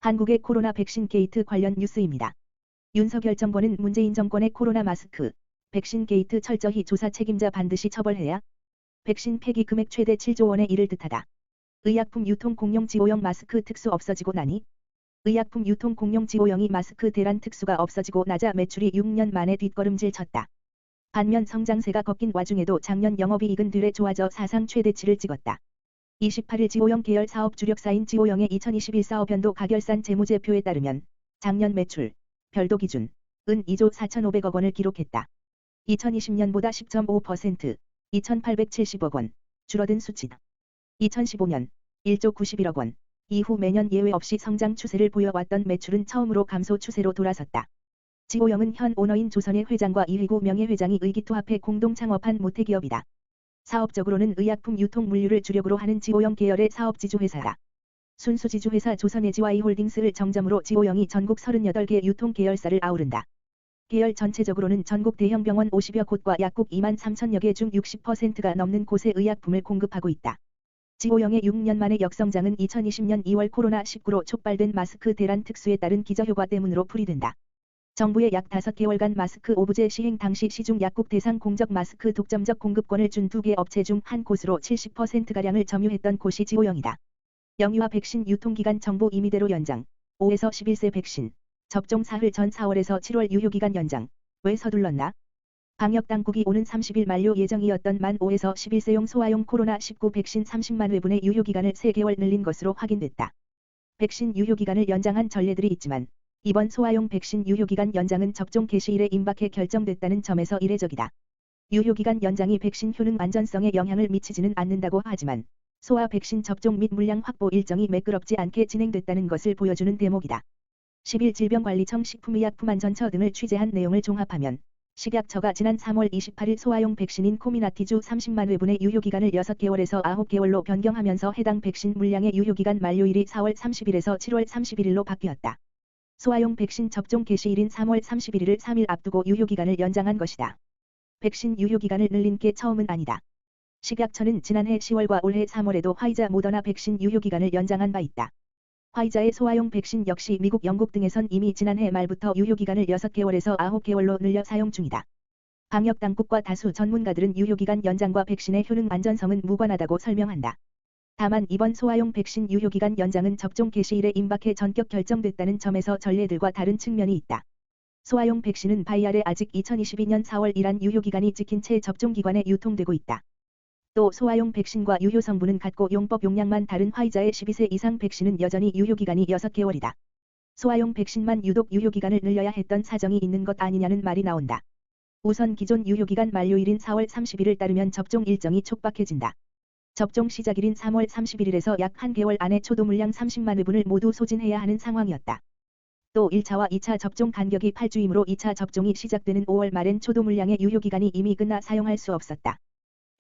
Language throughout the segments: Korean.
한국의 코로나 백신 게이트 관련 뉴스입니다. 윤석열 정권은 문재인 정권의 코로나 마스크, 백신 게이트 철저히 조사 책임자 반드시 처벌해야 백신 폐기 금액 최대 7조 원에 이를 듯하다. 의약품 유통 공용 지호용 마스크 특수 없어지고 나니 의약품 유통 공용 지호용이 마스크 대란 특수가 없어지고 나자 매출이 6년 만에 뒷걸음질 쳤다. 반면 성장세가 꺾인 와중에도 작년 영업이익은 되레 좋아져 사상 최대치를 찍었다. 28일 지호용 계열 사업 주력사인 지호용의 2021 사업연도 가결산 재무제표에 따르면 작년 매출, 별도 기준, 은 2조 4,500억 원을 기록했다. 2020년보다 10.5%, 2,870억 원, 줄어든 수치다. 2015년, 1조 91억 원, 이후 매년 예외 없이 성장 추세를 보여왔던 매출은 처음으로 감소 추세로 돌아섰다. 지호용은 현 오너인 조선의 회장과 이휘구 명예회장이 의기투합해 공동 창업한 모태기업이다. 사업적으로는 의약품 유통 물류를 주력으로 하는 지호용 계열의 사업지주회사다. 순수지주회사 조선에지와이홀딩스를 정점으로 지호용이 전국 38개 유통 계열사를 아우른다. 계열 전체적으로는 전국 대형 병원 50여 곳과 약국 2만 3천여 개 중 60%가 넘는 곳에 의약품을 공급하고 있다. 지호용의 6년 만의 역성장은 2020년 2월 코로나19로 촉발된 마스크 대란 특수에 따른 기저효과 때문으로 풀이된다. 정부의 약 5개월간 마스크 오부제 시행 당시 시중 약국 대상 공적 마스크 독점적 공급권을 준 2개 업체 중 한 곳으로 70%가량을 점유했던 곳이 지호용이다. 영유아 백신 유통기간 정보 임의대로 연장, 5에서 11세 백신, 접종 사흘 전 4월에서 7월 유효기간 연장, 왜 서둘렀나? 방역당국이 오는 30일 만료 예정이었던 만 5에서 11세용 소아용 코로나19 백신 30만 회분의 유효기간을 3개월 늘린 것으로 확인됐다. 백신 유효기간을 연장한 전례들이 있지만 이번 소아용 백신 유효기간 연장은 접종 개시일에 임박해 결정됐다는 점에서 이례적이다. 유효기간 연장이 백신 효능 안전성에 영향을 미치지는 않는다고 하지만 소아 백신 접종 및 물량 확보 일정이 매끄럽지 않게 진행됐다는 것을 보여주는 대목이다. 10일 질병관리청 식품의약품안전처 등을 취재한 내용을 종합하면 식약처가 지난 3월 28일 소아용 백신인 코미나티주 30만 회분의 유효기간을 6개월에서 9개월로 변경하면서 해당 백신 물량의 유효기간 만료일이 4월 30일에서 7월 31일로 바뀌었다. 소아용 백신 접종 개시일인 3월 31일을 3일 앞두고 유효기간을 연장한 것이다. 백신 유효기간을 늘린 게 처음은 아니다. 식약처는 지난해 10월과 올해 3월에도 화이자 모더나 백신 유효기간을 연장한 바 있다. 화이자의 소아용 백신 역시 미국 영국 등에선 이미 지난해 말부터 유효기간을 6개월에서 9개월로 늘려 사용 중이다. 방역당국과 다수 전문가들은 유효기간 연장과 백신의 효능 안전성은 무관하다고 설명한다. 다만 이번 소아용 백신 유효기간 연장은 접종 개시일에 임박해 전격 결정됐다는 점에서 전례들과 다른 측면이 있다. 소아용 백신은 바이알에 아직 2022년 4월 1일 유효기간이 찍힌 채 접종기관에 유통되고 있다. 또 소아용 백신과 유효 성분은 같고 용법 용량만 다른 화이자의 12세 이상 백신은 여전히 유효기간이 6개월이다. 소아용 백신만 유독 유효기간을 늘려야 했던 사정이 있는 것 아니냐는 말이 나온다. 우선 기존 유효기간 만료일인 4월 30일을 따르면 접종 일정이 촉박해진다. 접종 시작일인 3월 31일에서 약 1개월 안에 초도 물량 30만 회분을 모두 소진해야 하는 상황이었다. 또 1차와 2차 접종 간격이 8주이므로 2차 접종이 시작되는 5월 말엔 초도 물량의 유효기간이 이미 끝나 사용할 수 없었다.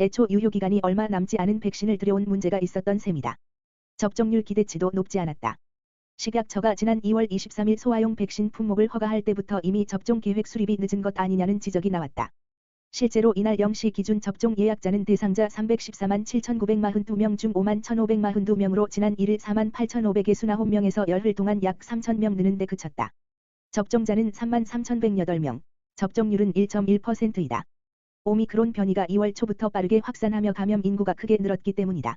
애초 유효기간이 얼마 남지 않은 백신을 들여온 문제가 있었던 셈이다. 접종률 기대치도 높지 않았다. 식약처가 지난 2월 23일 소아용 백신 품목을 허가할 때부터 이미 접종 계획 수립이 늦은 것 아니냐는 지적이 나왔다. 실제로 이날 0시 기준 접종 예약자는 대상자 314만 7,942명 중 5만 1,542명으로 지난 1일 4만 8,569명에서 열흘 동안 약 3,000명 느는 데 그쳤다. 접종자는 3만 3,108명, 접종률은 1.1%이다. 오미크론 변이가 2월 초부터 빠르게 확산하며 감염 인구가 크게 늘었기 때문이다.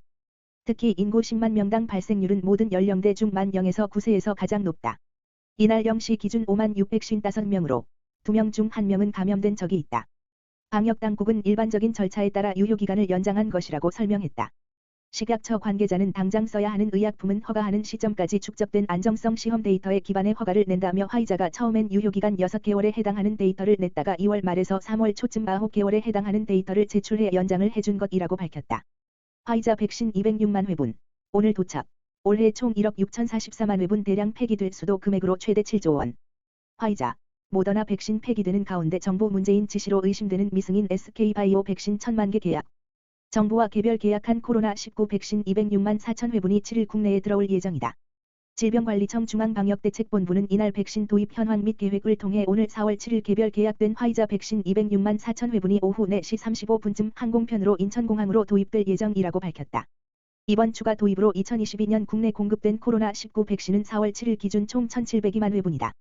특히 인구 10만 명당 발생률은 모든 연령대 중 만 0에서 9세에서 가장 높다. 이날 0시 기준 5만 655명으로 2명 중 1명은 감염된 적이 있다. 방역당국은 일반적인 절차에 따라 유효기간을 연장한 것이라고 설명했다. 식약처 관계자는 당장 써야 하는 의약품은 허가하는 시점까지 축적된 안정성 시험 데이터에 기반해 허가를 낸다며 화이자가 처음엔 유효기간 6개월에 해당하는 데이터를 냈다가 2월 말에서 3월 초쯤 9개월에 해당하는 데이터를 제출해 연장을 해준 것이라고 밝혔다. 화이자 백신 206만 회분, 오늘 도착, 올해 총 1억 6,044만 회분 대량 폐기될 수도 금액으로 최대 7조 원. 화이자, 모더나 백신 폐기되는 가운데 정부 문재인 지시로 의심되는 미승인 SK바이오 백신 1,000만 개 계약. 정부와 개별 계약한 코로나19 백신 206만 4천 회분이 7일 국내에 들어올 예정이다. 질병관리청 중앙방역대책본부는 이날 백신 도입 현황 및 계획을 통해 오늘 4월 7일 개별 계약된 화이자 백신 206만 4천 회분이 오후 4시 35분쯤 항공편으로 인천공항으로 도입될 예정이라고 밝혔다. 이번 추가 도입으로 2022년 국내 공급된 코로나19 백신은 4월 7일 기준 총 1,702만 회분이다.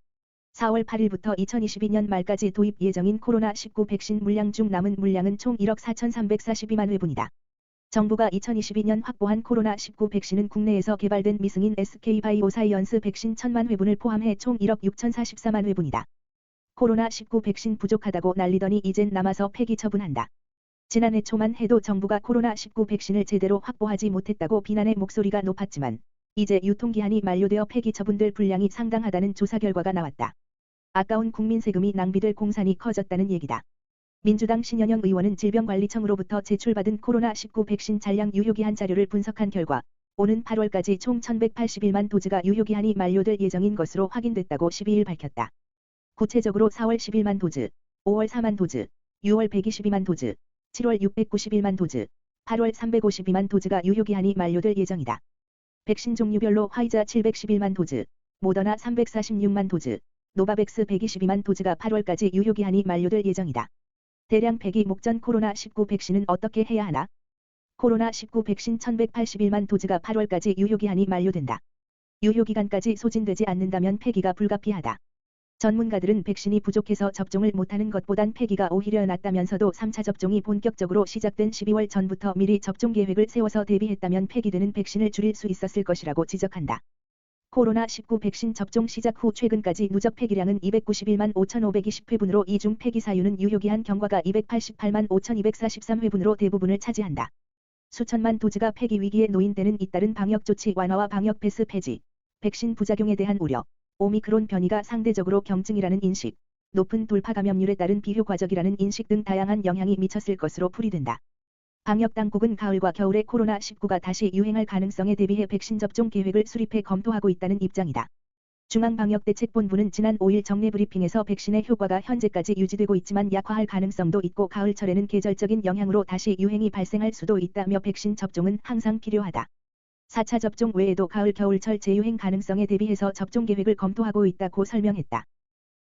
4월 8일부터 2022년 말까지 도입 예정인 코로나19 백신 물량 중 남은 물량은 총 1억 4,342만 회분이다. 정부가 2022년 확보한 코로나19 백신은 국내에서 개발된 미승인 SK바이오사이언스 백신 1,000만 회분을 포함해 총 1억 6,044만 회분이다. 코로나19 백신 부족하다고 난리더니 이젠 남아서 폐기 처분한다. 지난해 초만 해도 정부가 코로나19 백신을 제대로 확보하지 못했다고 비난의 목소리가 높았지만 이제 유통기한이 만료되어 폐기 처분될 분량이 상당하다는 조사 결과가 나왔다. 아까운 국민 세금이 낭비될 공산이 커졌다는 얘기다. 민주당 신현영 의원은 질병관리청으로부터 제출받은 코로나19 백신 잔량 유효기한 자료를 분석한 결과 오는 8월까지 총 1,181만 도즈가 유효기한이 만료될 예정인 것으로 확인됐다고 12일 밝혔다. 구체적으로 4월 11만 도즈, 5월 4만 도즈, 6월 122만 도즈, 7월 691만 도즈, 8월 352만 도즈가 유효기한이 만료될 예정이다. 백신 종류별로 화이자 711만 도즈, 모더나 346만 도즈, 노바백스 122만 도즈가 8월까지 유효기한이 만료될 예정이다. 대량 폐기 목전 코로나19 백신은 어떻게 해야 하나? 코로나19 백신 1,181만 도즈가 8월까지 유효기한이 만료된다. 유효기간까지 소진되지 않는다면 폐기가 불가피하다. 전문가들은 백신이 부족해서 접종을 못하는 것보단 폐기가 오히려 낫다면서도 3차 접종이 본격적으로 시작된 12월 전부터 미리 접종 계획을 세워서 대비했다면 폐기되는 백신을 줄일 수 있었을 것이라고 지적한다. 코로나19 백신 접종 시작 후 최근까지 누적 폐기량은 291만 5,520회분으로 이 중 폐기 사유는 유효기한 경과가 288만 5,243회분으로 대부분을 차지한다. 수천만 도즈가 폐기 위기에 놓인 때는 잇따른 방역조치 완화와 방역 패스 폐지, 백신 부작용에 대한 우려, 오미크론 변이가 상대적으로 경증이라는 인식, 높은 돌파 감염률에 따른 비효과적이라는 인식 등 다양한 영향이 미쳤을 것으로 풀이된다. 방역당국은 가을과 겨울에 코로나19가 다시 유행할 가능성에 대비해 백신 접종 계획을 수립해 검토하고 있다는 입장이다. 중앙방역대책본부는 지난 5일 정례 브리핑에서 백신의 효과가 현재까지 유지되고 있지만 약화할 가능성도 있고 가을철에는 계절적인 영향으로 다시 유행이 발생할 수도 있다며 백신 접종은 항상 필요하다. 4차 접종 외에도 가을 겨울철 재유행 가능성에 대비해서 접종 계획을 검토하고 있다고 설명했다.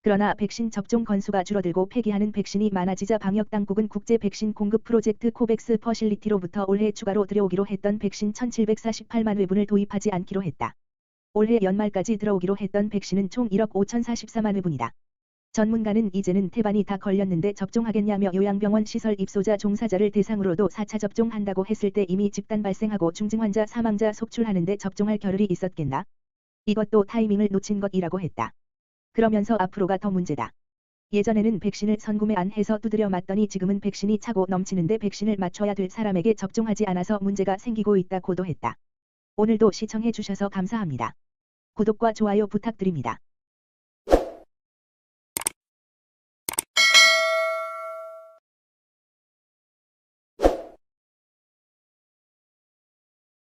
그러나 백신 접종 건수가 줄어들고 폐기하는 백신이 많아지자 방역당국은 국제 백신 공급 프로젝트 코백스 퍼실리티로부터 올해 추가로 들여오기로 했던 백신 1,748만 회분을 도입하지 않기로 했다. 올해 연말까지 들어오기로 했던 백신은 총 1억 5,044만 회분이다. 전문가는 이제는 태반이 다 걸렸는데 접종하겠냐며 요양병원 시설 입소자 종사자를 대상으로도 4차 접종한다고 했을 때 이미 집단 발생하고 중증환자 사망자 속출하는데 접종할 겨를이 있었겠나? 이것도 타이밍을 놓친 것이라고 했다. 그러면서 앞으로가 더 문제다. 예전에는 백신을 선구매 안 해서 두드려 맞더니 지금은 백신이 차고 넘치는데 백신을 맞춰야 될 사람에게 접종하지 않아서 문제가 생기고 있다고도 했다. 오늘도 시청해 주셔서 감사합니다. 구독과 좋아요 부탁드립니다.